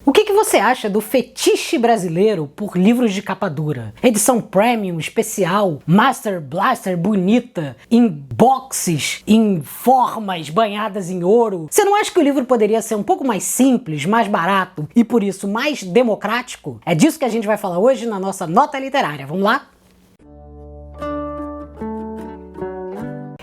O que você acha do fetiche brasileiro por livros de capa dura? Edição premium, especial, master blaster bonita, em boxes, em formas banhadas em ouro. Você não acha que o livro poderia ser um pouco mais simples, mais barato e por isso mais democrático? É disso que a gente vai falar hoje na nossa nota literária. Vamos lá?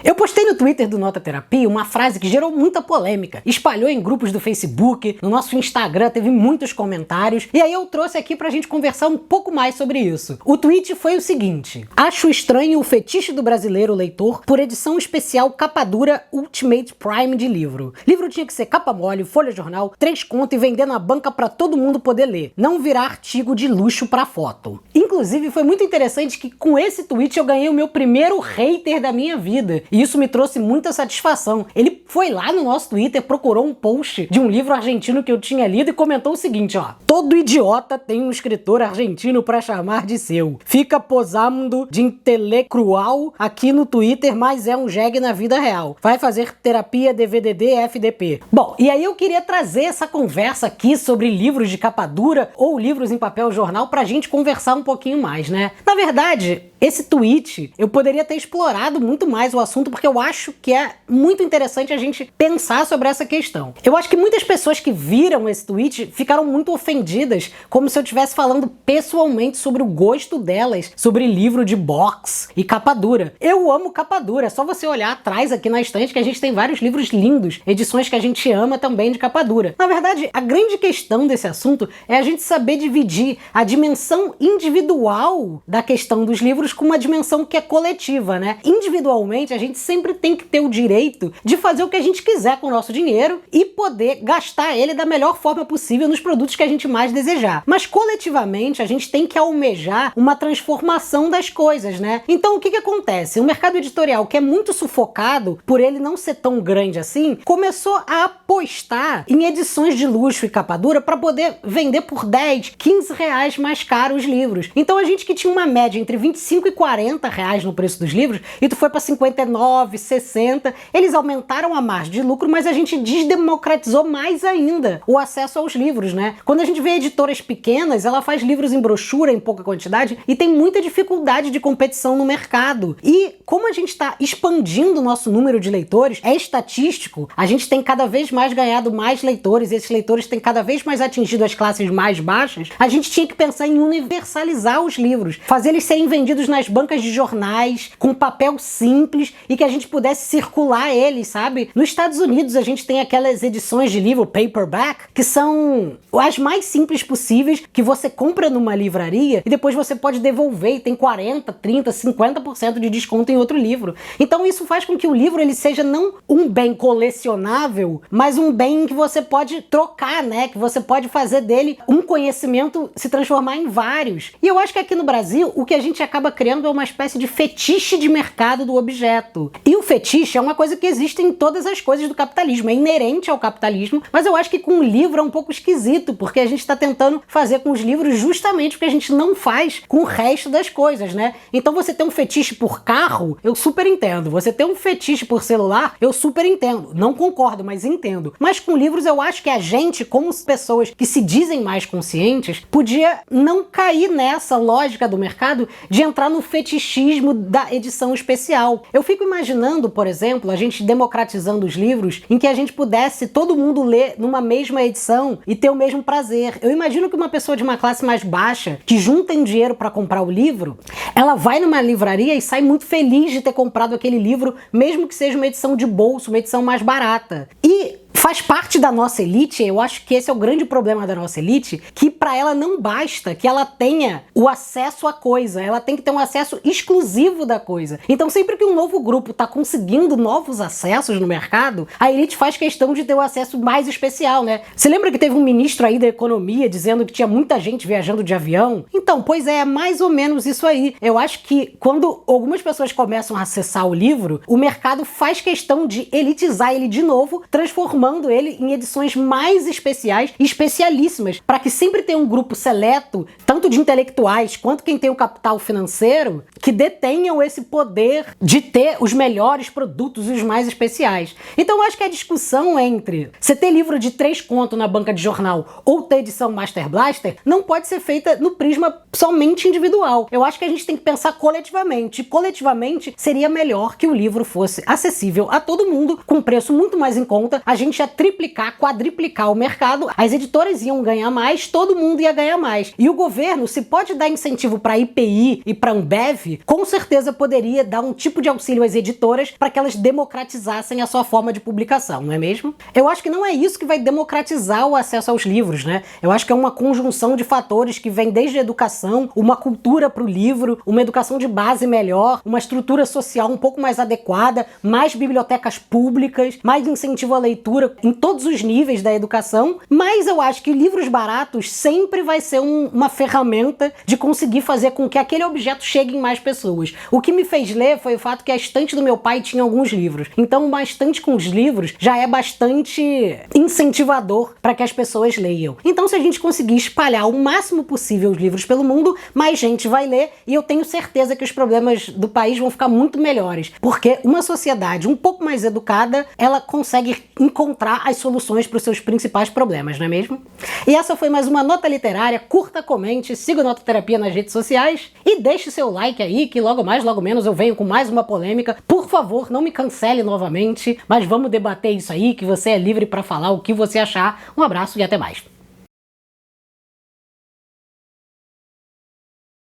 Eu postei no Twitter do Nota Terapia uma frase que gerou muita polêmica, espalhou em grupos do Facebook, no nosso Instagram teve muitos comentários, e aí eu trouxe aqui pra gente conversar um pouco mais sobre isso. O tweet foi o seguinte: acho estranho o fetiche do brasileiro leitor por edição especial capa dura Ultimate Prime de livro. Livro tinha que ser capa mole, folha jornal, 3 conto e vender na banca pra todo mundo poder ler, não virar artigo de luxo pra foto. Inclusive foi muito interessante que com esse tweet eu ganhei o meu primeiro hater da minha vida. E isso me trouxe muita satisfação. Ele foi lá no nosso Twitter, procurou um post de um livro argentino que eu tinha lido e comentou o seguinte, ó: todo idiota tem um escritor argentino pra chamar de seu. Fica posando de intelectual aqui no Twitter, mas é um jegue na vida real. Vai fazer terapia DVDD FDP. Bom, e aí eu queria trazer essa conversa aqui sobre livros de capa dura ou livros em papel jornal pra gente conversar um pouquinho mais, né? Na verdade, esse tweet, eu poderia ter explorado muito mais o assunto porque eu acho que é muito interessante a gente pensar sobre essa questão. Eu acho que muitas pessoas que viram esse tweet ficaram muito ofendidas, como se eu estivesse falando pessoalmente sobre o gosto delas sobre livro de box e capa dura. Eu amo capa dura, é só você olhar atrás aqui na estante que a gente tem vários livros lindos, edições que a gente ama também de capa dura. Na verdade, a grande questão desse assunto é a gente saber dividir a dimensão individual da questão dos livros com uma dimensão que é coletiva, né? Individualmente, a gente sempre tem que ter o direito de fazer o que a gente quiser com o nosso dinheiro e poder gastar ele da melhor forma possível nos produtos que a gente mais desejar. Mas coletivamente, a gente tem que almejar uma transformação das coisas, né? Então, o que acontece? O mercado editorial, que é muito sufocado por ele não ser tão grande assim, começou a apostar em edições de luxo e capa dura para poder vender por 10, 15 reais mais caro os livros. Então, a gente que tinha uma média entre 25 e 40 reais no preço dos livros, e tu foi para 59, 60, eles aumentaram a margem de lucro, mas a gente desdemocratizou mais ainda o acesso aos livros, né? Quando a gente vê editoras pequenas, ela faz livros em brochura, em pouca quantidade, e tem muita dificuldade de competição no mercado. E como a gente está expandindo o nosso número de leitores, é estatístico, a gente tem cada vez mais ganhado mais leitores, e esses leitores têm cada vez mais atingido as classes mais baixas, a gente tinha que pensar em universalizar os livros, fazer eles serem vendidos nas bancas de jornais, com papel simples e que a gente pudesse circular eles, sabe? Nos Estados Unidos a gente tem aquelas edições de livro paperback que são as mais simples possíveis, que você compra numa livraria e depois você pode devolver e tem 40, 30, 50% de desconto em outro livro. Então isso faz com que o livro ele seja não um bem colecionável, mas um bem que você pode trocar, né? Que você pode fazer dele um conhecimento se transformar em vários. E eu acho que aqui no Brasil o que a gente acaba criando é uma espécie de fetiche de mercado do objeto. E o fetiche é uma coisa que existe em todas as coisas do capitalismo, é inerente ao capitalismo, mas eu acho que com o livro é um pouco esquisito, porque a gente está tentando fazer com os livros justamente o que a gente não faz com o resto das coisas, né? Então você ter um fetiche por carro, eu super entendo. Você ter um fetiche por celular, eu super entendo. Não concordo, mas entendo. Mas com livros eu acho que a gente, como pessoas que se dizem mais conscientes, podia não cair nessa lógica do mercado de entrar no fetichismo da edição especial. Eu fico imaginando, por exemplo, a gente democratizando os livros em que a gente pudesse todo mundo ler numa mesma edição e ter o mesmo prazer. Eu imagino que uma pessoa de uma classe mais baixa, que junta em dinheiro para comprar o livro, ela vai numa livraria e sai muito feliz de ter comprado aquele livro, mesmo que seja uma edição de bolso, uma edição mais barata. E faz parte da nossa elite, eu acho que esse é o grande problema da nossa elite, que para ela não basta que ela tenha o acesso à coisa, ela tem que ter um acesso exclusivo da coisa. Então sempre que um novo grupo está conseguindo novos acessos no mercado, a elite faz questão de ter o acesso mais especial, né? Você lembra que teve um ministro aí da economia dizendo que tinha muita gente viajando de avião? Então, pois é mais ou menos isso aí. Eu acho que quando algumas pessoas começam a acessar o livro, o mercado faz questão de elitizar ele de novo, transformando lançando ele em edições mais especiais e especialíssimas, para que sempre tenha um grupo seleto, tanto de intelectuais quanto quem tem o capital financeiro, que detenham esse poder de ter os melhores produtos e os mais especiais. Então eu acho que a discussão entre você ter livro de 3 contos na banca de jornal ou ter edição Master Blaster não pode ser feita no prisma somente individual. Eu acho que a gente tem que pensar coletivamente. E coletivamente seria melhor que o livro fosse acessível a todo mundo, com preço muito mais em conta, a gente ia triplicar, quadriplicar o mercado, as editoras iam ganhar mais, todo mundo ia ganhar mais. E o governo, se pode dar incentivo para IPI e para Ambev, com certeza poderia dar um tipo de auxílio às editoras para que elas democratizassem a sua forma de publicação, não é mesmo? Eu acho que não é isso que vai democratizar o acesso aos livros, né? Eu acho que é uma conjunção de fatores que vem desde a educação, uma cultura para o livro, uma educação de base melhor, uma estrutura social um pouco mais adequada, mais bibliotecas públicas, mais incentivo à leitura em todos os níveis da educação, mas eu acho que livros baratos sempre vai ser uma ferramenta de conseguir fazer com que aquele objeto chegue em mais pessoas. O que me fez ler foi o fato que a estante do meu pai tinha alguns livros. Então uma estante com os livros já é bastante incentivador para que as pessoas leiam. Então se a gente conseguir espalhar o máximo possível os livros pelo mundo, mais gente vai ler e eu tenho certeza que os problemas do país vão ficar muito melhores, porque uma sociedade um pouco mais educada, ela consegue encontrar as soluções para os seus principais problemas, não é mesmo? E essa foi mais uma Nota Literária. Curta, comente, siga o Nota Terapia nas redes sociais e deixe seu like aí, que logo mais, logo menos eu venho com mais uma polêmica. Por favor, não me cancele novamente, mas vamos debater isso aí, que você é livre para falar o que você achar. Um abraço e até mais.